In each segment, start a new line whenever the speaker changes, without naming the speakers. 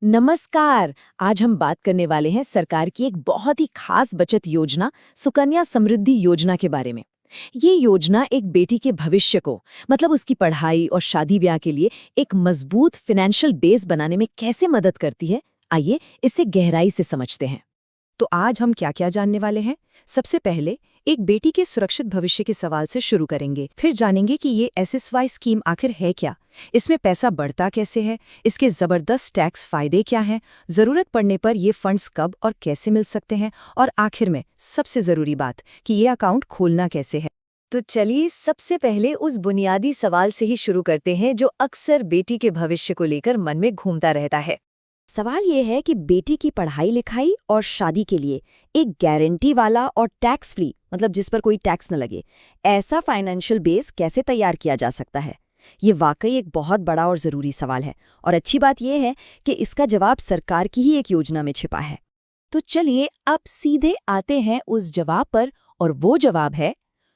नमस्कार। आज हम बात करने वाले हैं सरकार की एक बहुत ही खास बचत योजना सुकन्या समृद्धि योजना के बारे में। ये योजना एक बेटी के भविष्य को मतलब उसकी पढ़ाई और शादी ब्याह के लिए एक मजबूत फाइनेंशियल बेस बनाने में कैसे मदद करती है। आइए इसे गहराई से समझते हैं।
तो आज हम क्या क्या जानने वाले हैं। सबसे पहले एक बेटी के सुरक्षित भविष्य के सवाल से शुरू करेंगे, फिर जानेंगे कि ये एसएसवाई स्कीम आखिर है क्या, इसमें पैसा बढ़ता कैसे है, इसके जबरदस्त टैक्स फायदे क्या हैं, जरूरत पड़ने पर ये फंड्स कब और कैसे मिल सकते हैं, और आखिर में सबसे जरूरी बात कि ये अकाउंट खोलना कैसे है।
तो चलिए सबसे पहले उस बुनियादी सवाल से ही शुरू करते हैं जो अक्सर बेटी के भविष्य को लेकर मन में घूमता रहता है।
सवाल ये है कि बेटी की पढ़ाई लिखाई और शादी के लिए एक गारंटी वाला और टैक्स फ्री, मतलब जिस पर कोई टैक्स न लगे, ऐसा फाइनेंशियल बेस कैसे तैयार किया जा सकता है। ये वाकई एक बहुत बड़ा और ज़रूरी सवाल है, और अच्छी बात यह है कि इसका जवाब सरकार की ही एक योजना में छिपा है।
तो चलिए अब सीधे आते हैं उस जवाब पर, और वो जवाब है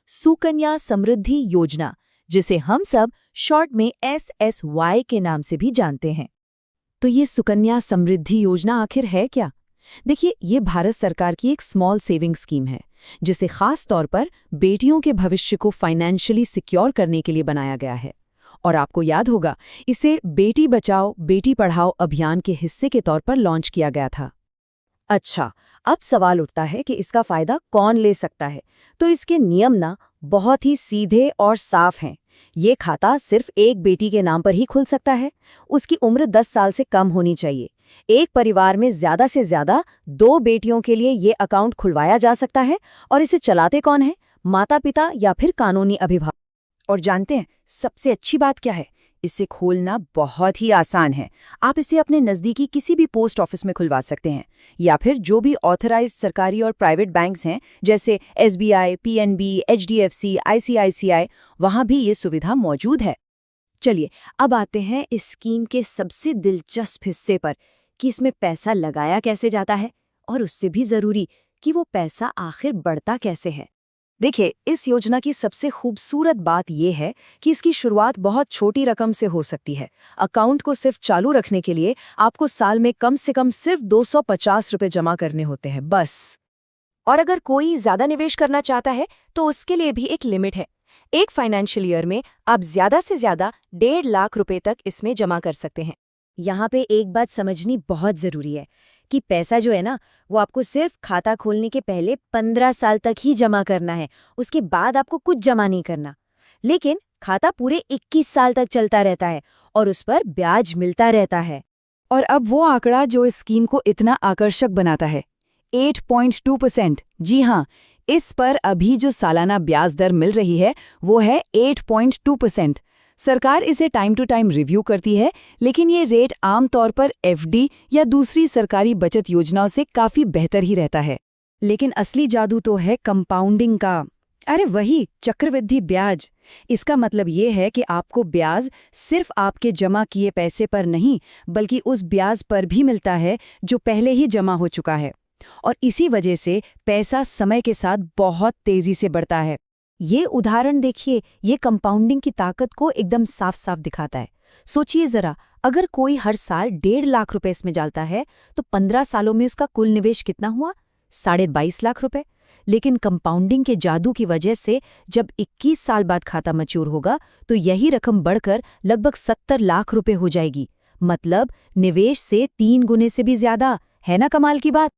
सुकन्या समृद्धि योजना, जिसे हम सब शॉर्ट में SSY के नाम से भी जानते हैं।
तो ये सुकन्या समृद्धि योजना आखिर है क्या? देखिए, ये भारत सरकार की एक स्मॉल सेविंग स्कीम है, जिसे खास तौर पर बेटियों के भविष्य को फाइनेंशियली सिक्योर करने के लिए बनाया गया है। और आपको याद होगा, इसे बेटी बचाओ बेटी पढ़ाओ अभियान के हिस्से के तौर पर लॉन्च किया गया था।
अच्छा, अब सवाल उठता है कि इसका फायदा कौन ले सकता है। तो इसके नियम ना बहुत ही सीधे और साफ हैं। ये खाता सिर्फ एक बेटी के नाम पर ही खुल सकता है। उसकी उम्र 10 साल से कम होनी चाहिए। एक परिवार में ज्यादा से ज्यादा 2 बेटियों के लिए ये अकाउंट खुलवाया जा सकता है। और इसे चलाते कौन है? माता पिता या फिर कानूनी अभिभावक।
और जानते हैं सबसे अच्छी बात क्या है? इसे खोलना बहुत ही आसान है। आप इसे अपने नज़दीकी किसी भी पोस्ट ऑफिस में खुलवा सकते हैं, या फिर जो भी ऑथराइज्ड सरकारी और प्राइवेट बैंक्स हैं जैसे SBI, PNB, HDFC, ICICI, वहाँ भी ये सुविधा मौजूद है।
चलिए अब आते हैं इस स्कीम के सबसे दिलचस्प हिस्से पर कि इसमें पैसा लगाया कैसे जाता है, और उससे भी जरूरी कि वो पैसा आखिर बढ़ता कैसे है। देखिए, इस योजना की सबसे खूबसूरत बात यह है कि इसकी शुरुआत बहुत छोटी रकम से हो सकती है। अकाउंट को सिर्फ चालू रखने के लिए आपको साल में कम से कम सिर्फ 250 रुपए जमा करने होते हैं, बस। और अगर कोई ज्यादा निवेश करना चाहता है तो उसके लिए भी एक लिमिट है। एक फाइनेंशियल ईयर में आप ज्यादा से ज्यादा 1.5 लाख रुपए तक इसमें जमा कर सकते हैं। यहाँ पे एक बात समझनी बहुत जरूरी है कि पैसा जो है ना, वो आपको सिर्फ खाता खोलने के पहले 15 साल तक ही जमा करना है। उसके बाद आपको कुछ जमा नहीं करना। लेकिन खाता पूरे 21 साल तक चलता रहता है और उस पर ब्याज मिलता रहता है।
और अब वो आंकड़ा जो इस स्कीम को इतना आकर्षक बनाता है, 8.2%। जी हाँ, इस पर अभी जो सालाना ब्याज दर मिल रही है वो है 8.2%। सरकार इसे टाइम टू टाइम रिव्यू करती है, लेकिन ये रेट आमतौर पर FD या दूसरी सरकारी बचत योजनाओं से काफी बेहतर ही रहता है। लेकिन असली जादू तो है कंपाउंडिंग का। अरे वही चक्रवृद्धि ब्याज। इसका मतलब ये है कि आपको ब्याज सिर्फ आपके जमा किए पैसे पर नहीं, बल्कि उस ब्याज पर भी मिलता है जो पहले ही जमा हो चुका है। और इसी वजह से पैसा समय के साथ बहुत तेजी से बढ़ता है।
ये उदाहरण देखिए, ये कंपाउंडिंग की ताकत को एकदम साफ साफ दिखाता है। सोचिए जरा, अगर कोई हर साल 1.5 लाख रुपए इसमें डालता है तो 15 सालों में उसका कुल निवेश कितना हुआ? 22.5 लाख रुपए। लेकिन कंपाउंडिंग के जादू की वजह से जब 21 साल बाद खाता मैच्योर होगा तो यही रकम बढ़कर लगभग 70 लाख रुपए हो जाएगी। मतलब निवेश से 3 गुने से भी ज्यादा। है ना कमाल की बात?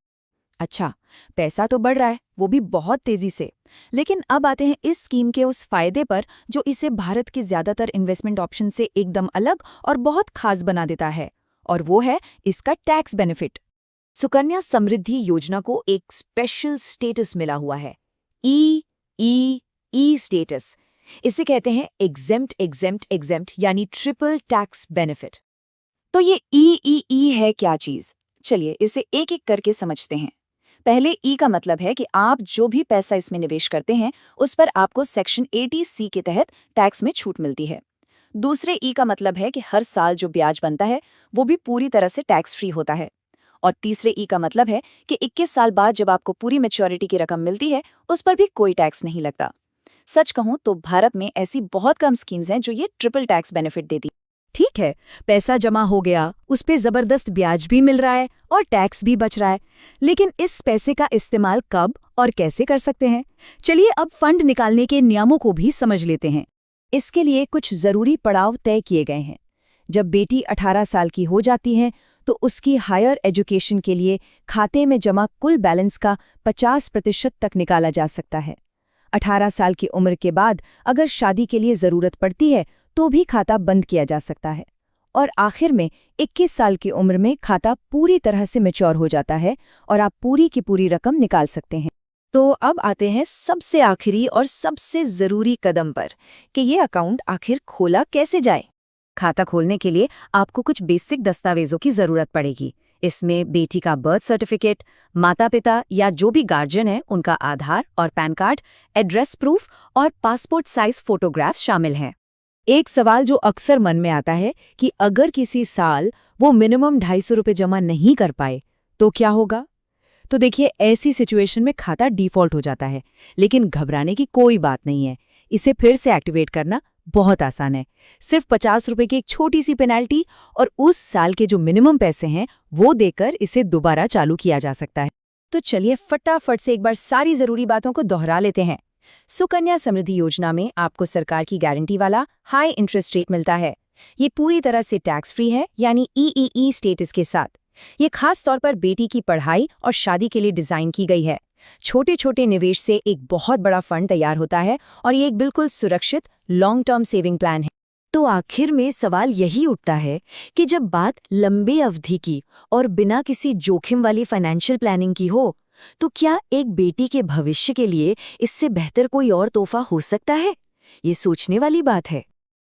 अच्छा, पैसा तो बढ़ रहा है, वो भी बहुत तेजी से। लेकिन अब आते हैं इस स्कीम के उस फायदे पर जो इसे भारत के ज्यादातर इन्वेस्टमेंट ऑप्शन से एकदम अलग और बहुत खास बना देता है, और वो है इसका टैक्स बेनिफिट।
सुकन्या समृद्धि योजना को एक स्पेशल स्टेटस मिला हुआ है, ई स्टेटस। इसे कहते हैं एग्जेम्प्ट एग्जेम्प्ट एग्जेम्प्ट, यानी ट्रिपल टैक्स बेनिफिट। तो ये ई है क्या चीज? चलिए इसे एक एक करके समझते हैं। पहले ई का मतलब है कि आप जो भी पैसा इसमें निवेश करते हैं उस पर आपको सेक्शन 80C के तहत टैक्स में छूट मिलती है। दूसरे ई का मतलब है कि हर साल जो ब्याज बनता है वो भी पूरी तरह से टैक्स फ्री होता है। और तीसरे ई का मतलब है कि 21 साल बाद जब आपको पूरी मैच्योरिटी की रकम मिलती है उस पर भी कोई टैक्स नहीं लगता। सच कहूं तो भारत में ऐसी बहुत कम स्कीम्स हैं जो ये ट्रिपल टैक्स बेनिफिट देती। ठीक है, पैसा जमा हो गया, उस पे जबरदस्त ब्याज भी मिल रहा है और टैक्स भी बच रहा है, लेकिन इस पैसे का इस्तेमाल कब और कैसे कर सकते हैं? चलिए अब फंड निकालने के नियमों को भी समझ लेते हैं। इसके लिए कुछ जरूरी पड़ाव तय किए गए हैं। जब बेटी 18 साल की हो जाती है तो उसकी हायर एजुकेशन के लिए खाते में जमा कुल बैलेंस का 50% तक निकाला जा सकता है। 18 साल की उम्र के बाद अगर शादी के लिए जरूरत पड़ती है तो भी खाता बंद किया जा सकता है। और आखिर में 21 साल की उम्र में खाता पूरी तरह से मैच्योर हो जाता है और आप पूरी की पूरी रकम निकाल सकते हैं। तो अब आते हैं सबसे आखिरी और सबसे ज़रूरी कदम पर कि ये अकाउंट आखिर खोला कैसे जाए। खाता खोलने के लिए आपको कुछ बेसिक दस्तावेजों की ज़रूरत पड़ेगी। इसमें बेटी का बर्थ सर्टिफिकेट, माता पिता या जो भी गार्जियन है उनका आधार और पैन कार्ड, एड्रेस प्रूफ और पासपोर्ट साइज फोटोग्राफ्स शामिल हैं। एक सवाल जो अक्सर मन में आता है कि अगर किसी साल वो मिनिमम 250 रुपये जमा नहीं कर पाए तो क्या होगा? तो देखिए, ऐसी सिचुएशन में खाता डिफ़ॉल्ट हो जाता है, लेकिन घबराने की कोई बात नहीं है। इसे फिर से एक्टिवेट करना बहुत आसान है। सिर्फ 50 रुपये की एक छोटी सी पेनल्टी और उस साल के जो मिनिमम पैसे हैं वो देकर इसे दोबारा चालू किया जा सकता है। तो चलिए फटाफट से एक बार सारी ज़रूरी बातों को दोहरा लेते हैं। सुकन्या समृद्धि योजना में आपको सरकार की गारंटी वाला हाई इंटरेस्ट रेट मिलता है। ये पूरी तरह से टैक्स फ्री है, यानी ईईई स्टेटस के साथ। ये खास तौर पर बेटी की पढ़ाई और शादी के लिए डिज़ाइन की गई है। छोटे छोटे निवेश से एक बहुत बड़ा फंड तैयार होता है और ये एक बिल्कुल सुरक्षित लॉन्ग टर्म सेविंग प्लान है। तो आखिर में सवाल यही उठता है कि जब बात लंबी अवधि की और बिना किसी जोखिम वाली फाइनेंशियल प्लानिंग की हो, तो क्या एक बेटी के भविष्य के लिए इससे बेहतर कोई और तोहफा हो सकता है? ये सोचने वाली बात है।